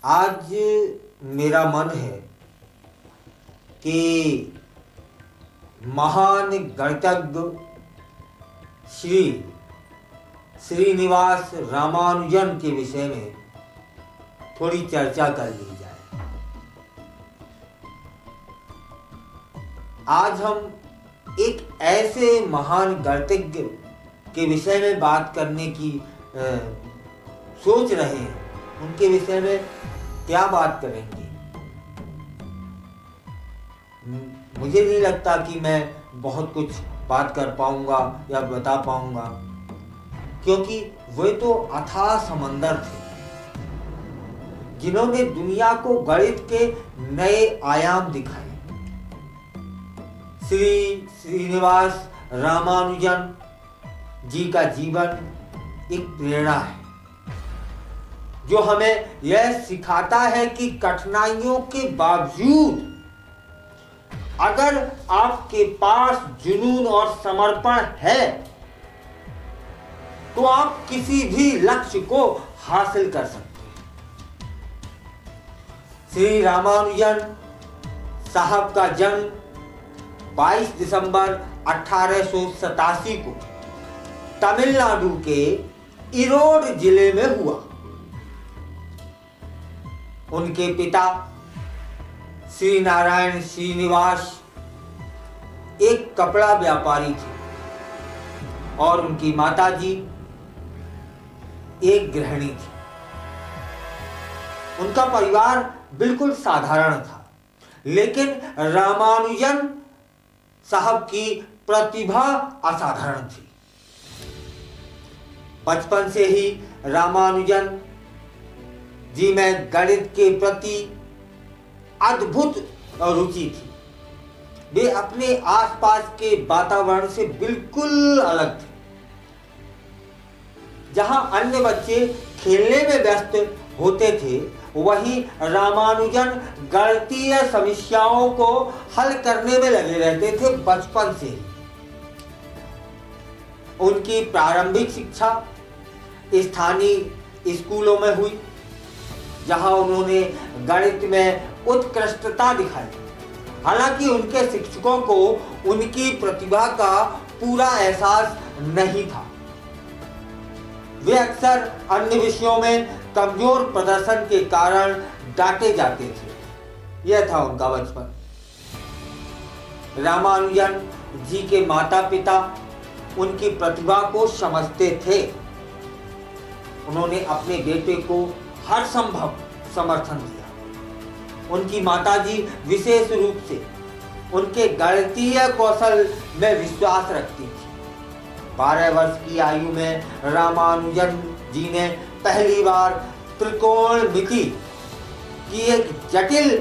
आज मेरा मन है कि महान गणितज्ञ श्री श्रीनिवास रामानुजन के विषय में थोड़ी चर्चा कर ली जाए। आज हम एक ऐसे महान गणितज्ञ के विषय में बात करने की सोच रहे हैं। उनके विषय में क्या बात करेंगे? मुझे नहीं लगता कि मैं बहुत कुछ बात कर पाऊंगा या बता पाऊंगा, क्योंकि वे तो अथाह समंदर थे जिन्होंने दुनिया को गणित के नए आयाम दिखाए। श्री श्रीनिवास रामानुजन जी का जीवन एक प्रेरणा है जो हमें यह सिखाता है कि कठिनाइयों के बावजूद अगर आपके पास जुनून और समर्पण है तो आप किसी भी लक्ष्य को हासिल कर सकते हैं। श्री रामानुजन साहब का जन्म 22 दिसंबर 1887 को तमिलनाडु के इरोड जिले में हुआ। उनके पिता श्री नारायण श्रीनिवास एक कपड़ा व्यापारी थे और उनकी माताजी एक गृहिणी थी। उनका परिवार बिल्कुल साधारण था, लेकिन रामानुजन साहब की प्रतिभा असाधारण थी। बचपन से ही रामानुजन जी में गणित के प्रति अद्भुत रुचि थी। वे अपने आसपास के वातावरण से बिल्कुल अलग थे। जहां अन्य बच्चे खेलने में व्यस्त होते थे, वहीं रामानुजन गणितीय समस्याओं को हल करने में लगे रहते थे बचपन से ही। उनकी प्रारंभिक शिक्षा स्थानीय स्कूलों में हुई, जहां उन्होंने गणित में उत्कृष्टता दिखाई। हालांकि उनके शिक्षकों को उनकी प्रतिभा का पूरा एहसास नहीं था। वे अक्सर अन्य विषयों में कमजोर प्रदर्शन के कारण डांटे जाते थे। यह था उनका बचपन। रामानुजन जी के माता पिता उनकी प्रतिभा को समझते थे। उन्होंने अपने बेटे को हर संभव समर्थन दिया। उनकी माताजी विशेष रूप से उनके गणितीय कौशल में विश्वास रखती थी। 12 वर्ष की आयु में रामानुजन जी ने पहली बार त्रिकोणमिति की एक जटिल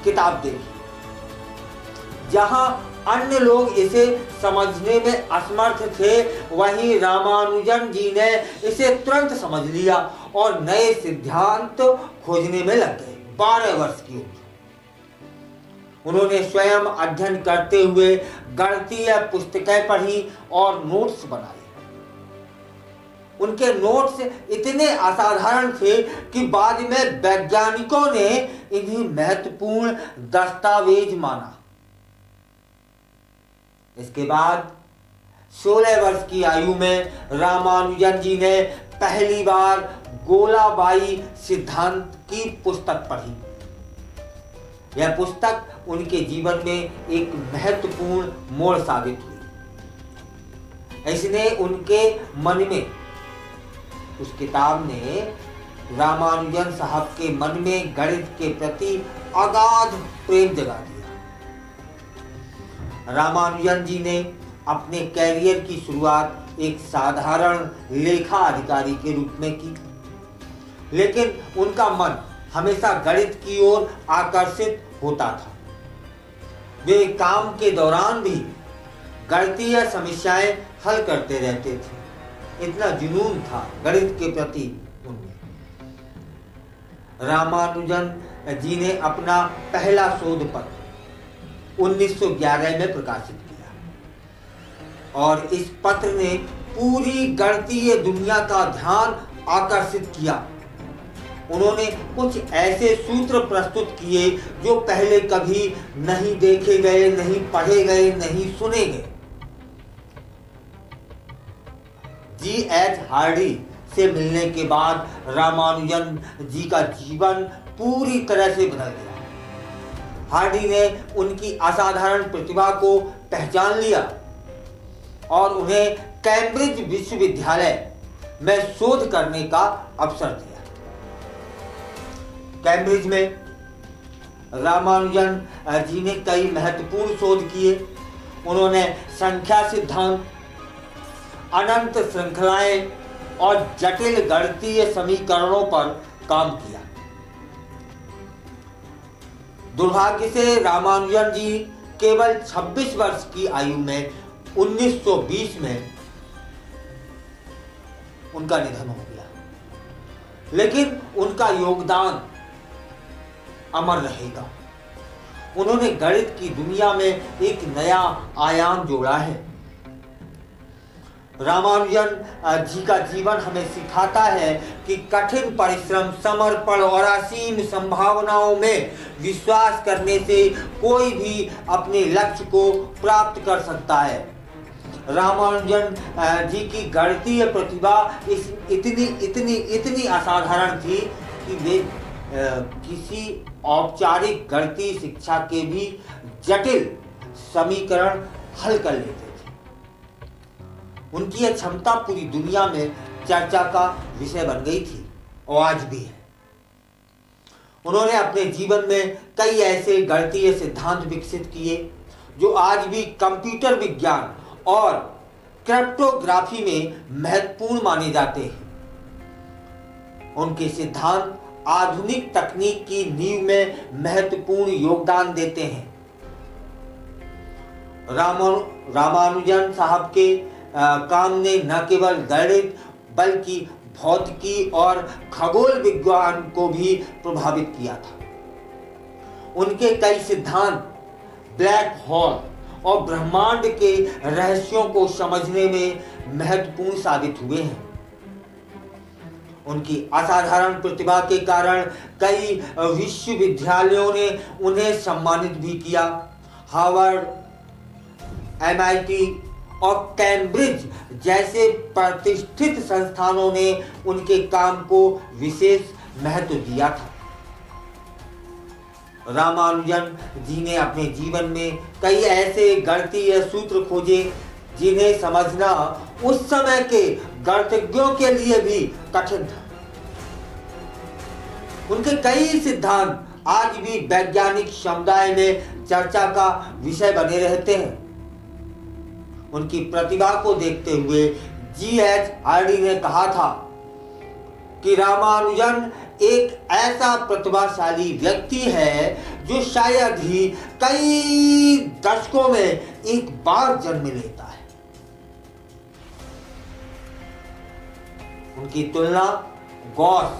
किताब देखी। जहां अन्य लोग इसे समझने में असमर्थ थे, वहीं रामानुजन जी ने इसे तुरंत समझ लिया और नए सिद्धांत खोजने में लग गए। 12 वर्ष की उम्र। उन्होंने स्वयं अध्ययन करते हुए गणितीय पुस्तकें पढ़ी और नोट्स बनाए। उनके नोट्स इतने असाधारण थे कि बाद में वैज्ञानिकों ने इन्हें महत्वपूर्ण दस्तावेज माना। इसके बाद 16 वर्ष की आयु में रामानुजन जी ने पहली बार गोलाबाई सिद्धांत की पुस्तक पढ़ी। यह पुस्तक उनके जीवन में एक महत्वपूर्ण मोड़ साबित हुई। इसने उनके मन में, उस किताब ने रामानुजन साहब के मन में गणित के प्रति अगाध प्रेम जगा दिया। रामानुजन जी ने अपने कैरियर की शुरुआत एक साधारण लेखा अधिकारी के रूप में की, लेकिन उनका मन हमेशा गणित की ओर आकर्षित होता था। वे काम के दौरान भी गणितीय समस्याएं हल करते रहते थे। इतना जुनून था गणित के प्रति उनमें। रामानुजन जी ने अपना पहला शोध पत्र 1911 में प्रकाशित किया और इस पत्र ने पूरी गणितीय दुनिया का ध्यान आकर्षित किया। उन्होंने कुछ ऐसे सूत्र प्रस्तुत किए जो पहले कभी नहीं देखे गए, नहीं पढ़े गए, नहीं सुने गए। जी.एच. हार्डी से मिलने के बाद रामानुजन जी का जीवन पूरी तरह से बदल गया। हार्डी ने उनकी असाधारण प्रतिभा को पहचान लिया और उन्हें कैम्ब्रिज विश्वविद्यालय में शोध करने का अवसर दिया। कैम्ब्रिज में रामानुजन जी ने कई महत्वपूर्ण शोध किए। उन्होंने संख्या सिद्धांत, अनंत श्रृंखलाएं और जटिल गणितीय समीकरणों पर काम किया। दुर्भाग्य से रामानुजन जी केवल 26 वर्ष की आयु में 1920 में उनका निधन हो गया, लेकिन उनका योगदान अमर रहेगा। उन्होंने गणित की दुनिया में एक नया आयाम जोड़ा है। रामानुजन जी का जीवन हमें सिखाता है कि कठिन परिश्रम, समर्पण और असीम संभावनाओं में विश्वास करने से कोई भी अपने लक्ष्य को प्राप्त कर सकता है। रामानुजन जी की गणितीय प्रतिभा इतनी असाधारण थी कि वे किसी औपचारिक गणितीय शिक्षा के भी जटिल समीकरण हल कर लेते थे। उनकी यह क्षमता पूरी दुनिया में चर्चा का विषय बन गई थी और आज भी है। उन्होंने अपने जीवन में कई ऐसे गणितीय सिद्धांत विकसित किए जो आज भी कंप्यूटर विज्ञान और क्रिप्टोग्राफी में महत्वपूर्ण माने जाते हैं। उनके सिद्धांत आधुनिक तकनीक की नींव में महत्वपूर्ण योगदान देते हैं। रामानुजन साहब के काम ने न केवल गणित बल्कि भौतिकी और खगोल विज्ञान को भी प्रभावित किया था। उनके कई सिद्धांत ब्लैक होल और ब्रह्मांड के रहस्यों को समझने में महत्वपूर्ण साबित हुए हैं। उनकी असाधारण प्रतिभा के कारण कई विश्वविद्यालयों ने उन्हें सम्मानित भी किया। हार्वर्ड, MIT और कैम्ब्रिज जैसे प्रतिष्ठित संस्थानों ने उनके काम को विशेष महत्व दिया था। रामानुजन जी ने अपने जीवन में कई ऐसे गणितीय सूत्र खोजे जिन्हें समझना उस समय के गणितज्ञों के लिए भी कठिन था। उनके कई सिद्धांत आज भी वैज्ञानिक समुदाय में चर्चा का विषय बने रहते हैं। उनकी प्रतिभा को देखते हुए जी.एच. हार्डी ने कहा था कि रामानुजन एक ऐसा प्रतिभाशाली व्यक्ति है जो शायद ही कई दशकों में एक बार जन्म लेता है। उनकी तुलना गॉस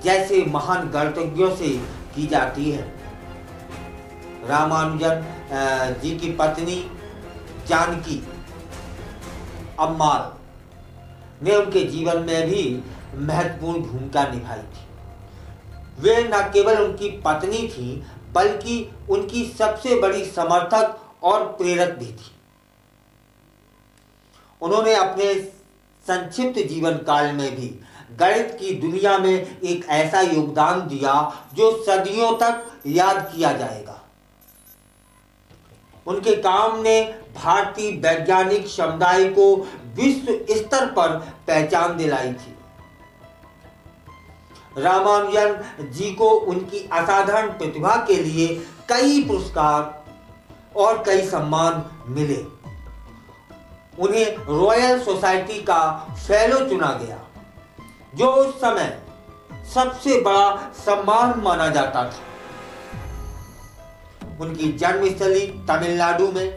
जैसे महान गणितज्ञों से की जाती है। रामानुजन जी की पत्नी जानकी अम्माल ने उनके जीवन में भी महत्वपूर्ण भूमिका निभाई थी। वे न केवल उनकी पत्नी थी बल्कि उनकी सबसे बड़ी समर्थक और प्रेरक भी थी। उन्होंने अपने संक्षिप्त जीवन काल में भी गणित की दुनिया में एक ऐसा योगदान दिया जो सदियों तक याद किया जाएगा। उनके काम ने भारतीय वैज्ञानिक समुदाय को विश्व स्तर पर पहचान दिलाई थी। रामानुजन जी को उनकी असाधारण प्रतिभा के लिए कई पुरस्कार और कई सम्मान मिले। उन्हें रॉयल सोसाइटी का फेलो चुना गया, जो उस समय सबसे बड़ा सम्मान माना जाता था। उनकी जन्मस्थली तमिलनाडु में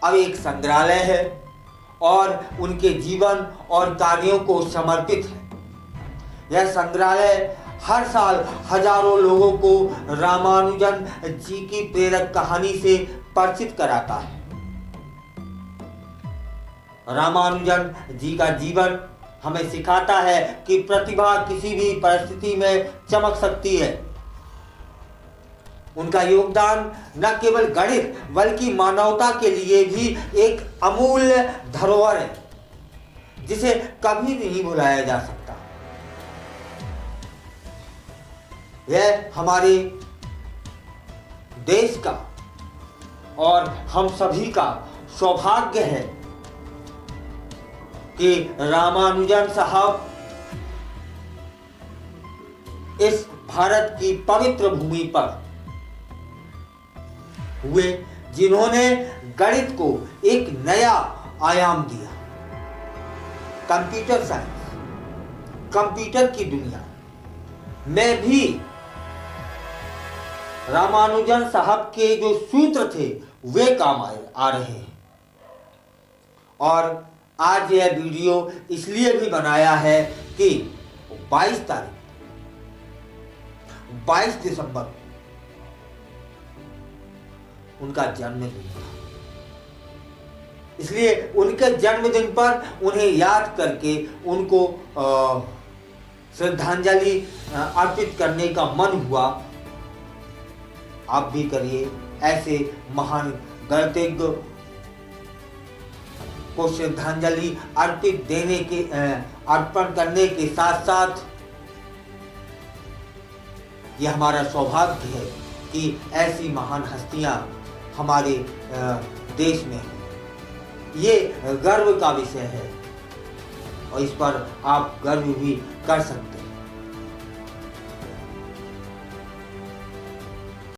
अब एक संग्रहालय है और उनके जीवन और कार्यों को समर्पित है। यह संग्रहालय हर साल हजारों लोगों को रामानुजन जी की प्रेरक कहानी से परिचित कराता है। रामानुजन जी का जीवन हमें सिखाता है कि प्रतिभा किसी भी परिस्थिति में चमक सकती है। उनका योगदान न केवल गणित बल्कि मानवता के लिए भी एक अमूल्य धरोहर है, जिसे कभी नहीं भुलाया जा सकता। यह हमारे देश का और हम सभी का सौभाग्य है कि रामानुजन साहब इस भारत की पवित्र भूमि पर हुए, जिन्होंने गणित को एक नया आयाम दिया। कंप्यूटर साइंस, कंप्यूटर की दुनिया में भी रामानुजन साहब के जो सूत्र थे वे काम आ रहे हैं। और आज यह वीडियो इसलिए भी बनाया है कि 22 दिसंबर उनका जन्मदिन था, इसलिए उनके जन्मदिन पर उन्हें याद करके उनको श्रद्धांजलि अर्पित करने का मन हुआ। आप भी करिए, ऐसे महान गणितज्ञ को श्रद्धांजलि अर्पण करने के साथ साथ यह हमारा सौभाग्य है कि ऐसी महान हस्तियां हमारे देश में हैं। ये गर्व का विषय है और इस पर आप गर्व भी कर सकते हैं।